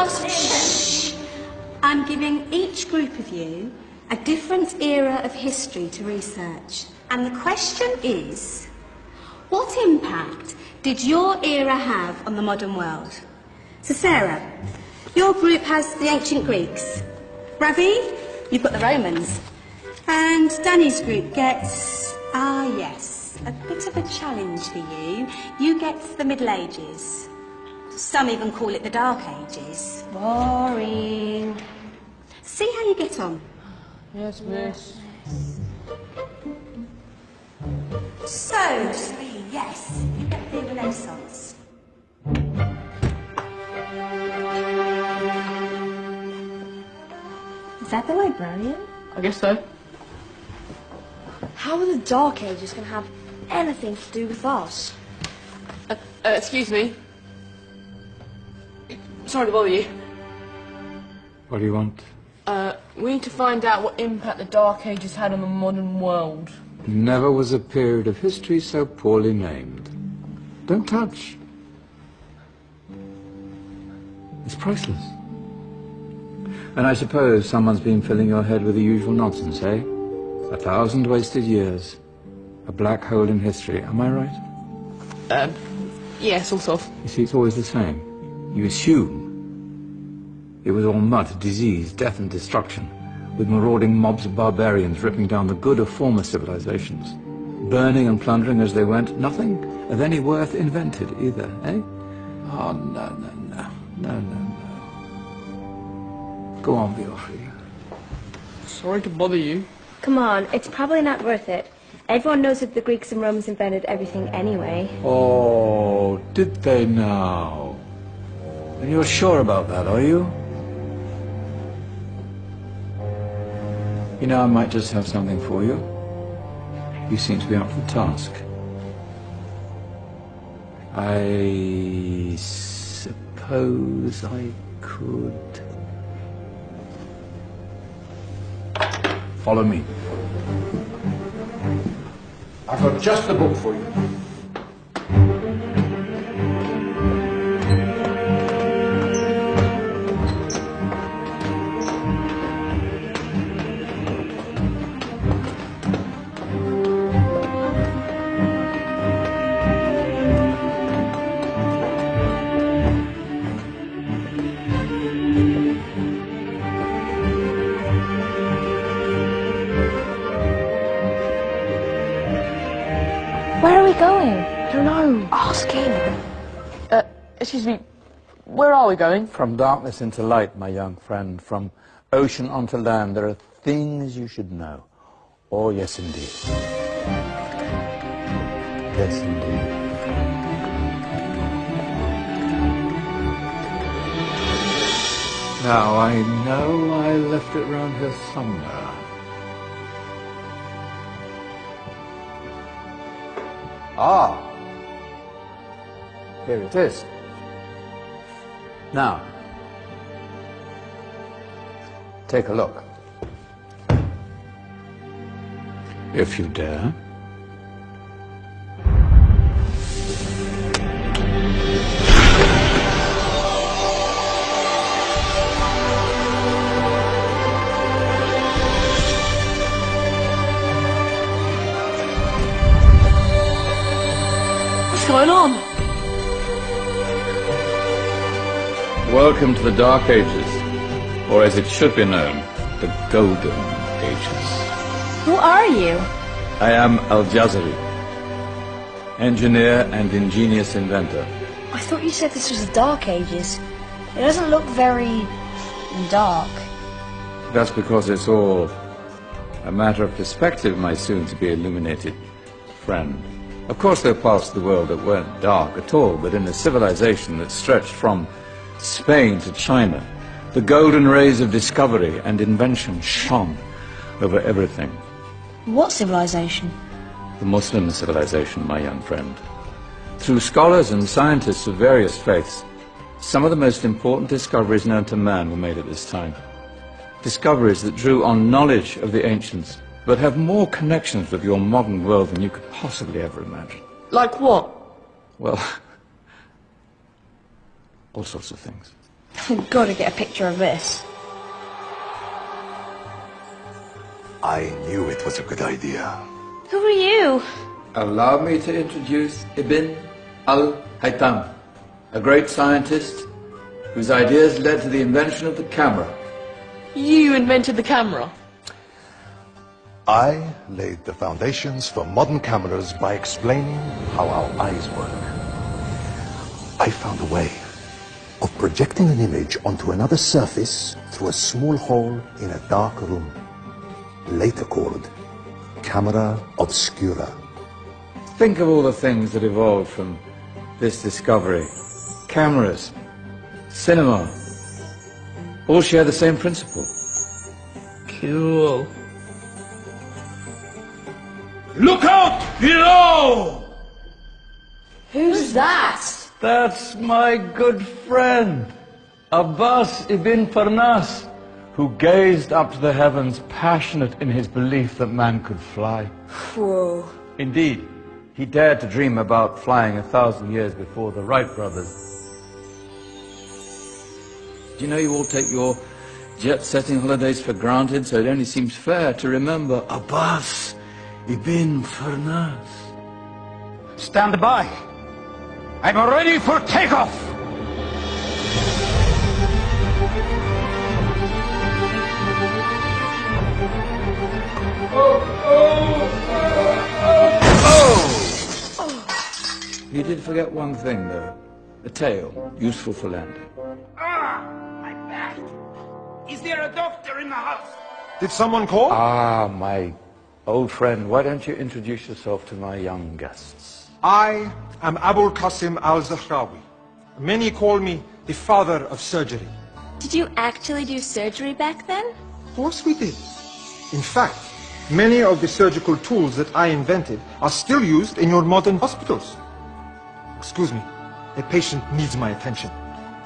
Shh. I'm giving each group of you a different era of history to research. And the question is, what impact did your era have on the modern world? So Sarah, your group has the ancient Greeks. Ravi, you've got the Romans. And Danny's group gets, yes, a bit of a challenge for you. You get the Middle Ages. Some even call it the Dark Ages. Boring. See how you get on. Yes, miss. So, Sri, yes, you get the Renaissance. Is that the librarian? I guess so. How are the Dark Ages going to have anything to do with us? Excuse me. Sorry to bother you. What do you want? We need to find out what impact the Dark Ages had on the modern world. Never was a period of history so poorly named. Don't touch. It's priceless. And I suppose someone's been filling your head with the usual nonsense, eh? 1,000 wasted years. A black hole in history, am I right? Yeah, sort of. You see, it's always the same. You assume it was all mud, disease, death and destruction, with marauding mobs of barbarians ripping down the good of former civilizations, burning and plundering as they went, nothing of any worth invented either, eh? Oh, no. Go on, Beorhri. Sorry to bother you. Come on, it's probably not worth it. Everyone knows that the Greeks and Romans invented everything anyway. Oh, did they now? And you're sure about that, are you? You know, I might just have something for you. You seem to be up for the task. I suppose I could... Follow me. I've got just the book for you. Where are we going? I don't know. Ask him. Excuse me. Where are we going? From darkness into light, my young friend. From ocean onto land. There are things you should know. Oh, yes, indeed. Yes, indeed. Now, I know I left it round here somewhere. Ah, here it is. Now, take a look. If you dare. What's going on? Welcome to the Dark Ages, or as it should be known, the Golden Ages. Who are you? I am Al-Jazari, engineer and ingenious inventor. I thought you said this was the Dark Ages. It doesn't look very dark. That's because it's all a matter of perspective, my soon-to-be illuminated friend. Of course, there are parts of the world that weren't dark at all, but in a civilization that stretched from Spain to China, the golden rays of discovery and invention shone over everything. What civilization? The Muslim civilization, my young friend. Through scholars and scientists of various faiths, some of the most important discoveries known to man were made at this time. Discoveries that drew on knowledge of the ancients, but have more connections with your modern world than you could possibly ever imagine. Like what? Well, all sorts of things. I've got to get a picture of this. I knew it was a good idea. Who are you? Allow me to introduce Ibn al-Haytham, a great scientist whose ideas led to the invention of the camera. You invented the camera? I laid the foundations for modern cameras by explaining how our eyes work. I found a way of projecting an image onto another surface through a small hole in a dark room, later called camera obscura. Think of all the things that evolved from this discovery. Cameras, cinema, all share the same principle. Cool. Look out below! Who's that? That's my good friend, Abbas ibn Farnas, who gazed up to the heavens, passionate in his belief that man could fly. Whoa. Indeed, he dared to dream about flying 1,000 years before the Wright brothers. Do you know you all take your jet-setting holidays for granted, so it only seems fair to remember Abbas ibn Farnas. Stand by. I'm ready for takeoff. You did forget one thing, though. A tail, useful for landing. My back. Is there a doctor in the house? Did someone call? Ah, my old friend, why don't you introduce yourself to my young guests? I am Abul Qasim al-Zahrawi. Many call me the father of surgery. Did you actually do surgery back then? Of course we did. In fact, many of the surgical tools that I invented are still used in your modern hospitals. Excuse me, a patient needs my attention.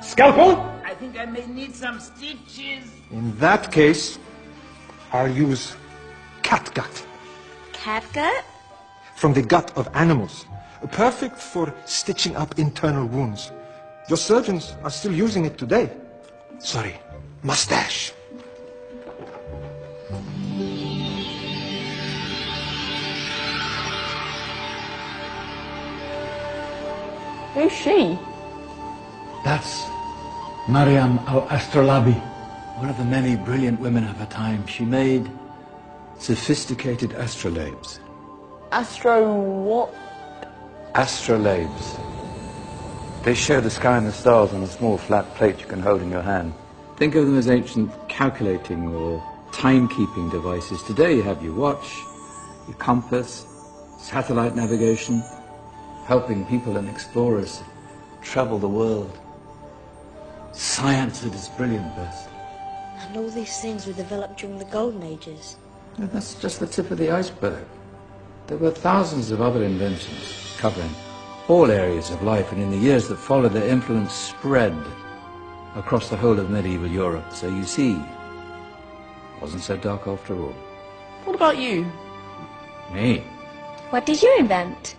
Scalpel? I think I may need some stitches. In that case, I'll use catgut Catgut? from the gut of animals. Perfect for stitching up internal wounds. Your surgeons are still using it today. Sorry, mustache. Who's she? That's Maryam al-Astrolabi, one of the many brilliant women of her time. She made sophisticated astrolabes. Astro what? Astrolabes. They show the sky and the stars on a small flat plate you can hold in your hand. Think of them as ancient calculating or timekeeping devices. Today you have your watch, your compass, satellite navigation, helping people and explorers travel the world. Science at its brilliant best. And all these things were developed during the Golden Ages. And that's just the tip of the iceberg. There were thousands of other inventions covering all areas of life, and in the years that followed, their influence spread across the whole of medieval Europe. So you see, it wasn't so dark after all. What about you? Me? What did you invent?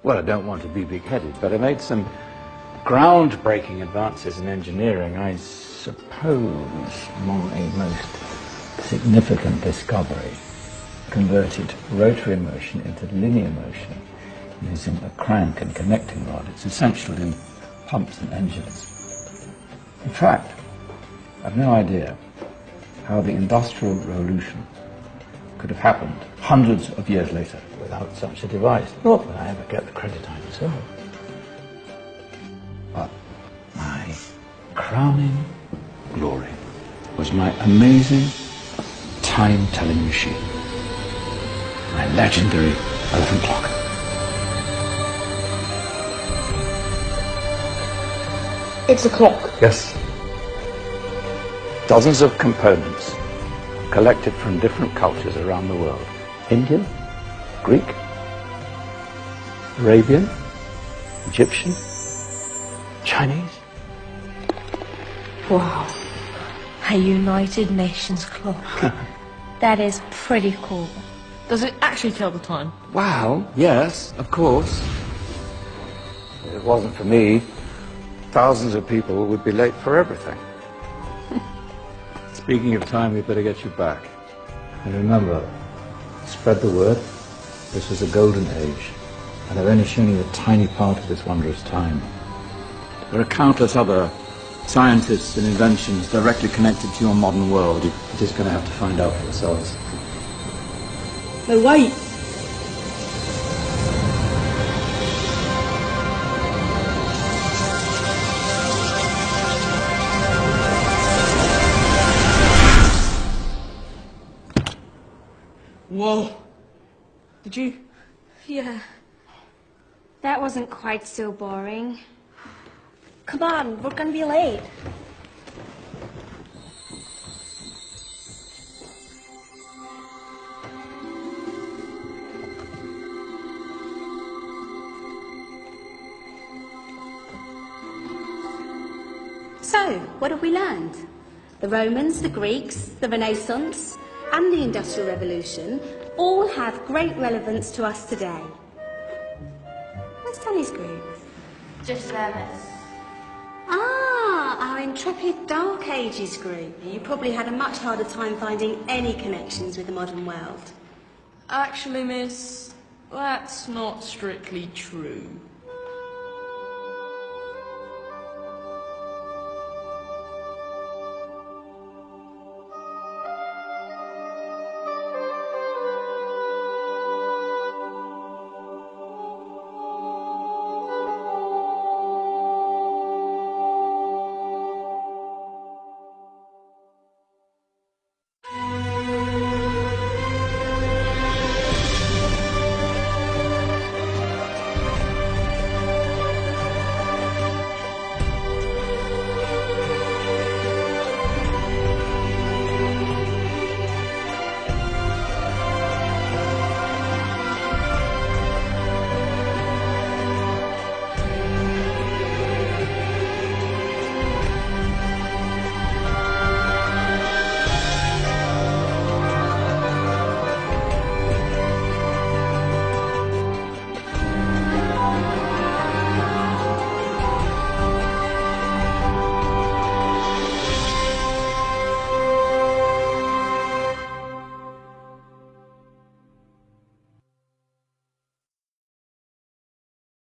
Well, I don't want to be big-headed, but I made some groundbreaking advances in engineering. I suppose my most significant discovery converted rotary motion into linear motion using a crank and connecting rod. It's essential in pumps and engines. In fact, I've no idea how the Industrial Revolution could have happened hundreds of years later without such a device. Not that I ever get the credit I deserve. But my crowning glory was my amazing time-telling machine, my legendary elephant clock. It's a clock. Yes. Dozens of components collected from different cultures around the world. Indian, Greek, Arabian, Egyptian, Chinese. Wow. A United Nations clock. That is pretty cool. Does it actually tell the time? Well, yes, of course. If it wasn't for me, thousands of people would be late for everything. Speaking of time, we'd better get you back. And remember, spread the word. This was a golden age, and I've only shown you a tiny part of this wondrous time. There are countless other scientists and inventions directly connected to your modern world. You're just going to have to find out for yourselves. No, wait! Whoa! Did you? Yeah. That wasn't quite so boring. Come on, we're gonna be late. So, what have we learned? The Romans, the Greeks, the Renaissance, and the Industrial Revolution all have great relevance to us today. Where's Danny's group? Just there, miss. Ah, our intrepid Dark Ages group. You probably had a much harder time finding any connections with the modern world. Actually, miss, that's not strictly true.